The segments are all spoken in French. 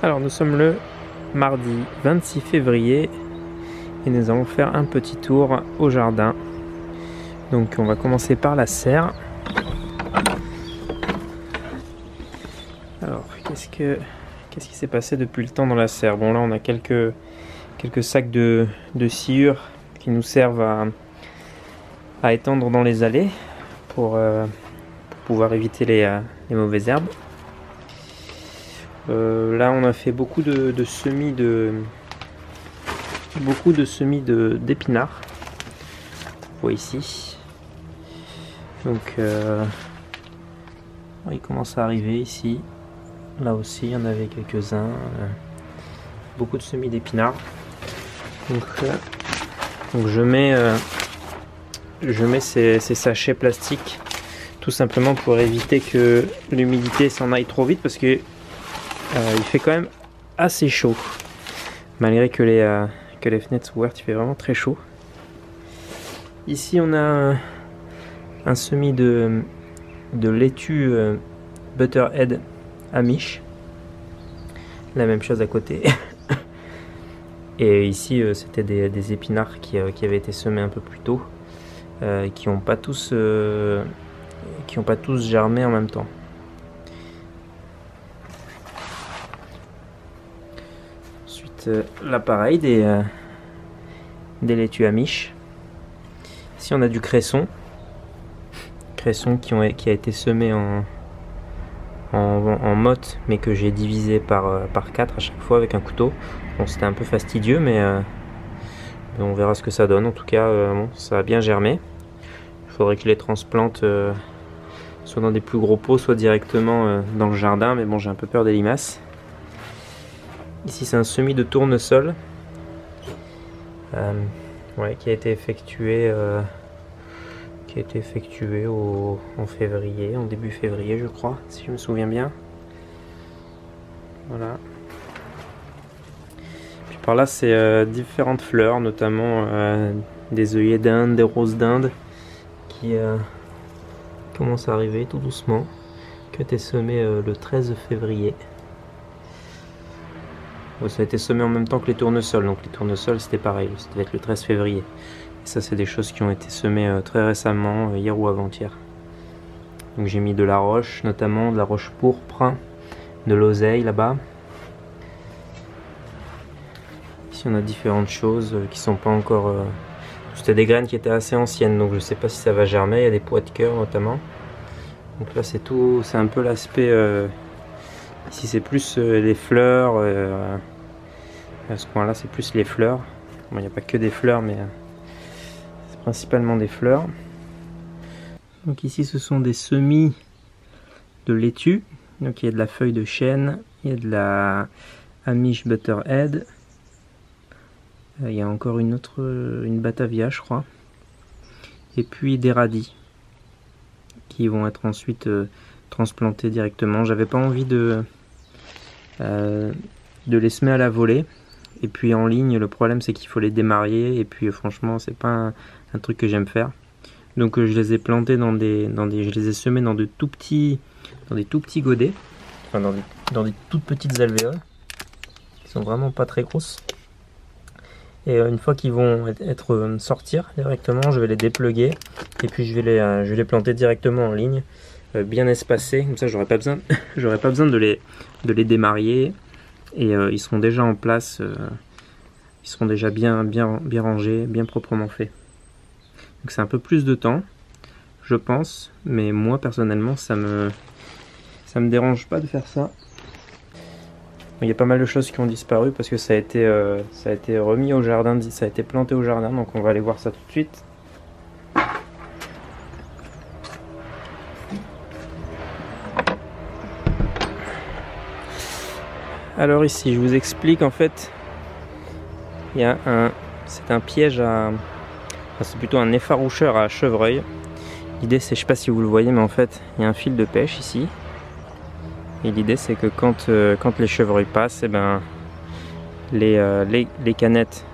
Alors nous sommes le mardi 26 février et nous allons faire un petit tour au jardin. Donc on va commencer par la serre. Alors qu'est-ce qui s'est passé depuis le temps dans la serre? Bon là on a quelques sacs de sciure qui nous servent à étendre dans les allées pour pouvoir éviter les mauvaises herbes. Là on a fait beaucoup de semis d'épinards. Vous voyez ici. Donc il commence à arriver ici. Là aussi il y en avait quelques-uns. Beaucoup de semis d'épinards. Donc je mets ces sachets plastiques tout simplement pour éviter que l'humidité s'en aille trop vite, parce que il fait quand même assez chaud. Malgré que les fenêtres sont ouvertes, il fait vraiment très chaud. Ici on a un semis de laitue Butterhead Amish. La même chose à côté. Et ici c'était des épinards qui avaient été semés un peu plus tôt, qui n'ont pas tous germé en même temps. Ensuite là pareil, des laitues Amish. Ici on a du cresson qui a été semé en motte, mais que j'ai divisé par 4 à chaque fois avec un couteau. Bon, c'était un peu fastidieux, mais on verra ce que ça donne. En tout cas, bon, ça a bien germé. Il faudrait que je les transplante soit dans des plus gros pots, soit directement dans le jardin, mais bon, j'ai un peu peur des limaces. Ici, c'est un semis de tournesol qui a été effectué en février, en début février je crois, si je me souviens bien. Voilà. Puis par là c'est différentes fleurs, notamment des œillets d'Inde, des roses d'Inde qui commencent à arriver tout doucement, qui ont été semés le 13 février. Bon, ça a été semé en même temps que les tournesols, donc les tournesols c'était pareil, ça devait être le 13 février. Et ça c'est des choses qui ont été semées très récemment, hier ou avant-hier. Donc j'ai mis de la roche, notamment de la roche pourpre, de l'oseille là-bas. Ici on a différentes choses qui sont pas encore... C'était des graines qui étaient assez anciennes, donc je sais pas si ça va germer. Il y a des pois de cœur notamment. Donc là c'est tout, c'est un peu l'aspect... Ici c'est plus les fleurs. À ce coin là c'est plus les fleurs. Bon, il n'y a pas que des fleurs, mais c'est principalement des fleurs. Donc ici ce sont des semis de laitue. Donc il y a de la feuille de chêne, il y a de la Amish Butterhead. Il y a encore une Batavia je crois. Et puis des radis qui vont être ensuite transplantés directement. J'avais pas envie de les semer à la volée. Et puis en ligne, le problème c'est qu'il faut les démarier. Et puis franchement c'est pas un truc que j'aime faire. Donc je les ai plantés je les ai semés dans des tout petits godets. Enfin dans des toutes petites alvéoles. Qui sont vraiment pas très grosses. Et une fois qu'ils vont sortir directement, je vais les dépluguer. Et puis je vais les planter directement en ligne. Bien espacés. Comme ça j'aurai pas besoin de les démarier. Et ils seront déjà en place, ils seront déjà bien rangés, bien proprement faits. Donc c'est un peu plus de temps, je pense, mais moi personnellement ça me dérange pas de faire ça. Il y a pas mal de choses qui ont disparu parce que ça a été remis au jardin, ça a été planté au jardin, donc on va aller voir ça tout de suite. Alors ici, je vous explique, en fait, c'est un piège c'est plutôt un effaroucheur à chevreuil. L'idée c'est, je sais pas si vous le voyez, mais en fait, il y a un fil de pêche ici. Et l'idée c'est que quand les chevreuils passent, et ben, les canettes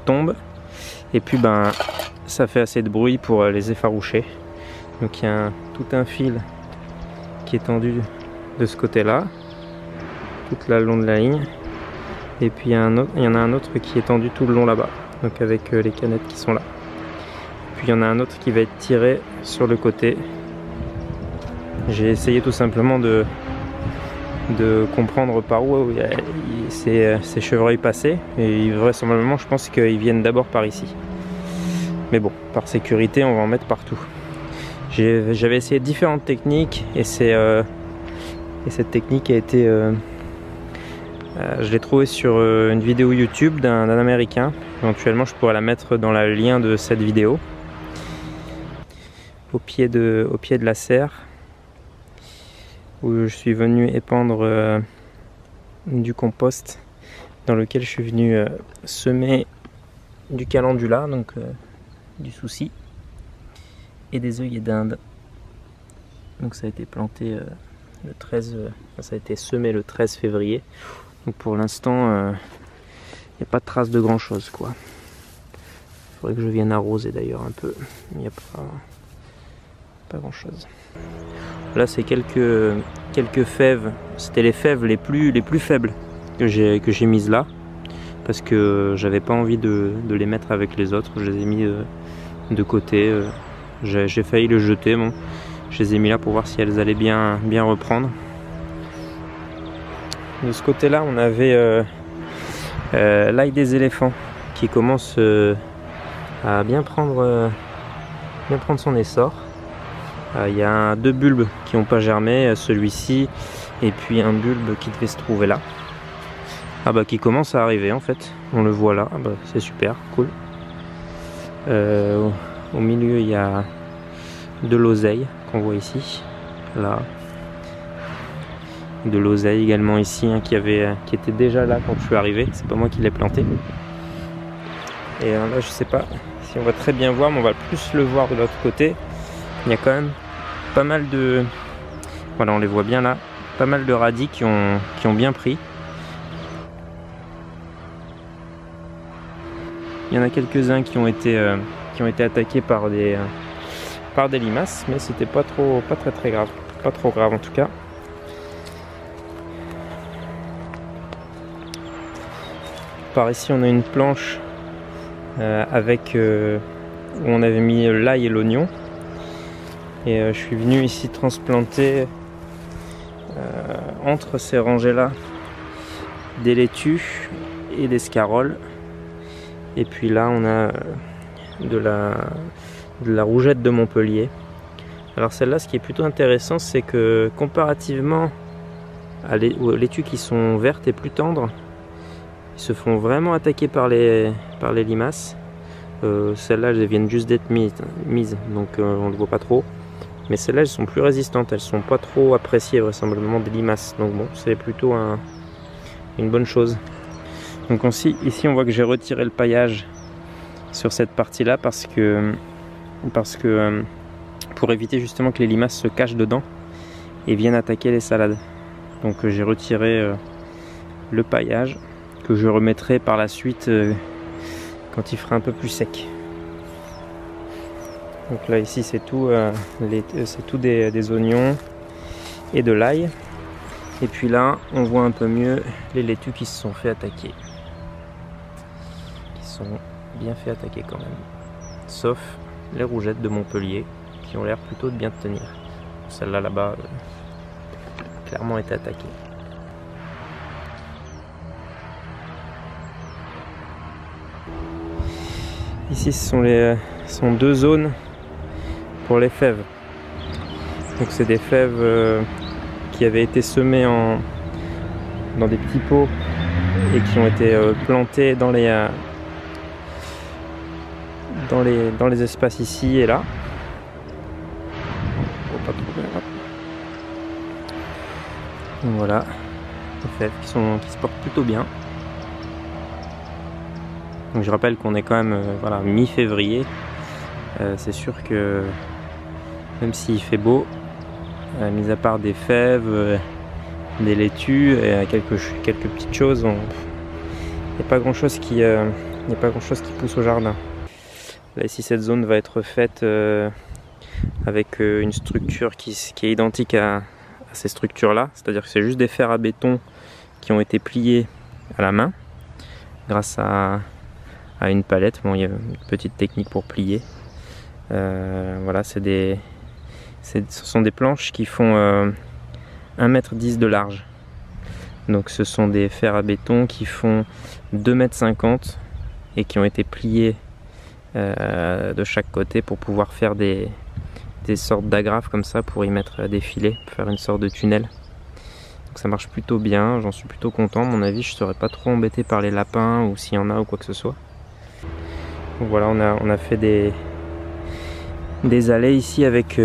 tombent. Et puis ça fait assez de bruit pour les effaroucher. Donc il y a tout un fil qui est tendu de ce côté-là. toute le long de la ligne. Et puis il y en a un autre qui est tendu tout le long là-bas, donc avec les canettes qui sont là. Puis il y en a un autre qui va être tiré sur le côté. J'ai essayé tout simplement de comprendre par où ces chevreuils passaient, et vraisemblablement je pense qu'ils viennent d'abord par ici. Mais bon, par sécurité on va en mettre partout. J'avais essayé différentes techniques et cette technique a été... je l'ai trouvée sur une vidéo YouTube d'un américain. Éventuellement je pourrais la mettre dans le lien de cette vidéo. Au pied de la serre, où je suis venu épandre du compost dans lequel je suis venu semer du calendula, donc du souci, et des œillets d'Inde. Donc ça a été planté le 13, ça a été semé le 13 février. Donc pour l'instant, il n'y a pas de trace de grand chose, quoi. Il faudrait que je vienne arroser d'ailleurs un peu, mais il n'y a pas grand chose. Là c'est quelques fèves, c'était les fèves les plus faibles que j'ai mises là, parce que j'avais pas envie de les mettre avec les autres. Je les ai mis de côté, j'ai failli les jeter, bon, je les ai mis là pour voir si elles allaient bien reprendre. De ce côté là on avait l'ail des éléphants qui commence à bien prendre son essor. Il y a deux bulbes qui n'ont pas germé, celui-ci et puis un bulbe qui devait se trouver là. Ah bah qui commence à arriver en fait, on le voit là, ah bah, c'est super, cool. Au milieu il y a de l'oseille qu'on voit ici, là. De l'oseille également ici, hein, qui était déjà là quand je suis arrivé, c'est pas moi qui l'ai planté. Et là je sais pas si on va très bien voir, mais on va plus le voir de l'autre côté. Il y a quand même pas mal de... Voilà, on les voit bien là. Pas mal de radis qui ont bien pris. Il y en a quelques-uns qui ont été attaqués par des limaces, mais c'était pas très grave. Pas trop grave en tout cas. Par ici on a une planche où on avait mis l'ail et l'oignon. Et je suis venu ici transplanter entre ces rangées là des laitues et des scaroles. Et puis là on a de la rougette de Montpellier. Alors celle-là, ce qui est plutôt intéressant, c'est que comparativement aux laitues qui sont vertes et plus tendres, ils se font vraiment attaquer par les limaces. Celles-là, elles viennent juste d'être mises, donc on ne le voit pas trop. Mais celles-là, elles sont plus résistantes, elles sont pas trop appréciées vraisemblablement des limaces. Donc bon, c'est plutôt une bonne chose. Donc ici on voit que j'ai retiré le paillage sur cette partie-là parce que pour éviter justement que les limaces se cachent dedans et viennent attaquer les salades. Donc j'ai retiré le paillage que je remettrai par la suite quand il fera un peu plus sec. Donc là ici c'est tout, des oignons et de l'ail. Et puis là on voit un peu mieux les laitues qui se sont fait attaquer. Qui sont bien fait attaquer quand même. Sauf les rougettes de Montpellier qui ont l'air plutôt de bien tenir. Celle-là là-bas clairement été attaquée. Ici ce sont deux zones pour les fèves. Donc c'est des fèves qui avaient été semées dans des petits pots et qui ont été plantées dans les espaces ici et là. Donc voilà, les fèves qui se portent plutôt bien. Donc je rappelle qu'on est quand même mi-février. C'est sûr que même s'il fait beau, mis à part des fèves, des laitues et quelques petites choses, il n'y a pas grand chose qui pousse au jardin. Là ici cette zone va être faite avec une structure qui est identique à ces structures là, c'est à dire que c'est juste des fers à béton qui ont été pliés à la main grâce à une palette. Bon, il y a une petite technique pour plier. Voilà, ce sont des planches qui font 1,10 m de large. Donc ce sont des fers à béton qui font 2,50 m et qui ont été pliés de chaque côté pour pouvoir faire des sortes d'agrafes comme ça, pour y mettre des filets, pour faire une sorte de tunnel. Donc ça marche plutôt bien, j'en suis plutôt content. À mon avis, je ne serais pas trop embêté par les lapins ou s'il y en a ou quoi que ce soit. Donc voilà, on a fait des allées ici avec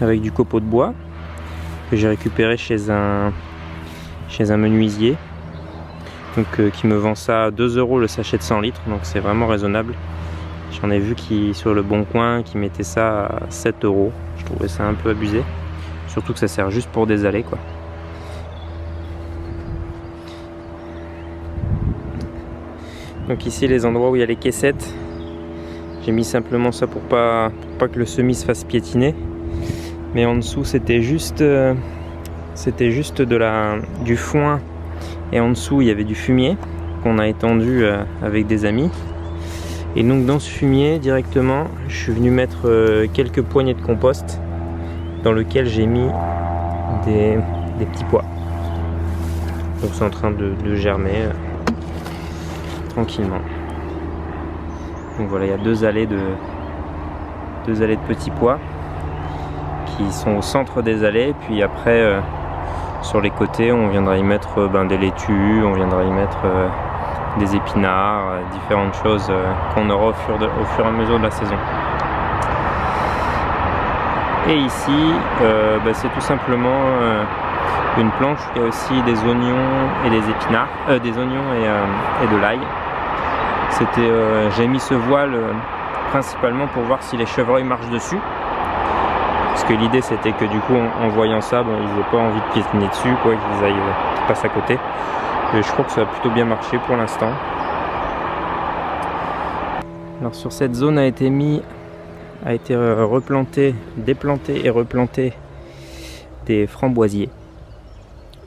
du copeau de bois que j'ai récupéré chez un menuisier, donc qui me vend ça à 2 € le sachet de 100 litres, donc c'est vraiment raisonnable. J'en ai vu qui sur le Bon Coin qui mettait ça à 7 €. Je trouvais ça un peu abusé, surtout que ça sert juste pour des allées quoi. Donc ici les endroits où il y a les caissettes, j'ai mis simplement ça pour pas que le semis se fasse piétiner, mais en dessous c'était juste du foin, et en dessous il y avait du fumier qu'on a étendu avec des amis. Et donc dans ce fumier directement, je suis venu mettre quelques poignées de compost dans lequel j'ai mis des petits pois. Donc c'est en train de germer tranquillement. Donc voilà, il y a deux allées de petits pois qui sont au centre des allées, puis après sur les côtés on viendra y mettre des laitues, on viendra y mettre des épinards, différentes choses qu'on aura au fur et à mesure de la saison. Et ici c'est tout simplement une planche où il y a aussi des oignons et des épinards, des oignons et de l'ail. J'ai mis ce voile principalement pour voir si les chevreuils marchent dessus, parce que l'idée c'était que du coup en voyant ça, ils n'aient pas envie de piétiner dessus, quoi, qu'ils passent à côté. Et je crois que ça a plutôt bien marché pour l'instant. Alors sur cette zone a été replanté, déplanté et replanté des framboisiers.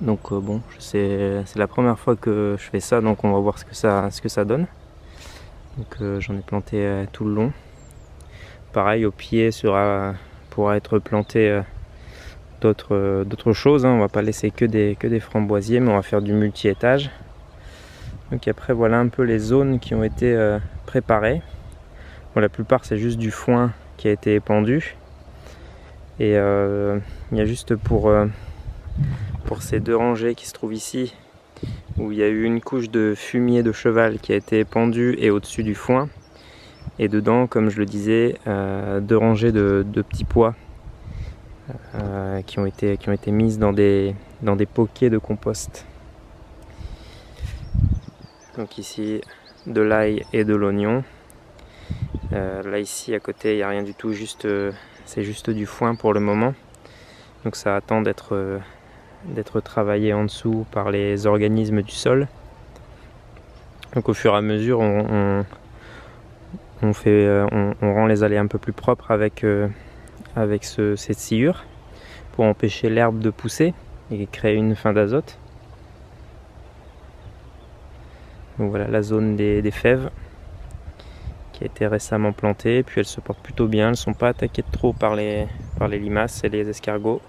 Donc bon, c'est la première fois que je fais ça, donc on va voir ce que ça donne. Donc j'en ai planté tout le long. Pareil, au pied pourra être planté d'autres choses, hein. On va pas laisser que des framboisiers, mais on va faire du multi-étage. Donc après voilà un peu les zones qui ont été préparées. Bon, la plupart c'est juste du foin qui a été épandu, et il y a juste pour ces deux rangées qui se trouvent ici, où il y a eu une couche de fumier de cheval qui a été épandue et au-dessus du foin, et dedans, comme je le disais, deux rangées de petits pois qui ont été mises dans des poquets de compost. Donc ici de l'ail et de l'oignon. Là ici à côté il n'y a rien du tout, c'est juste du foin pour le moment. Donc ça attend d'être travaillé en dessous par les organismes du sol. Donc au fur et à mesure on rend les allées un peu plus propres avec cette sciure pour empêcher l'herbe de pousser et créer une fin d'azote. Donc voilà la zone des fèves qui a été récemment plantée, puis elles se portent plutôt bien, elles ne sont pas attaquées de trop par les limaces et les escargots.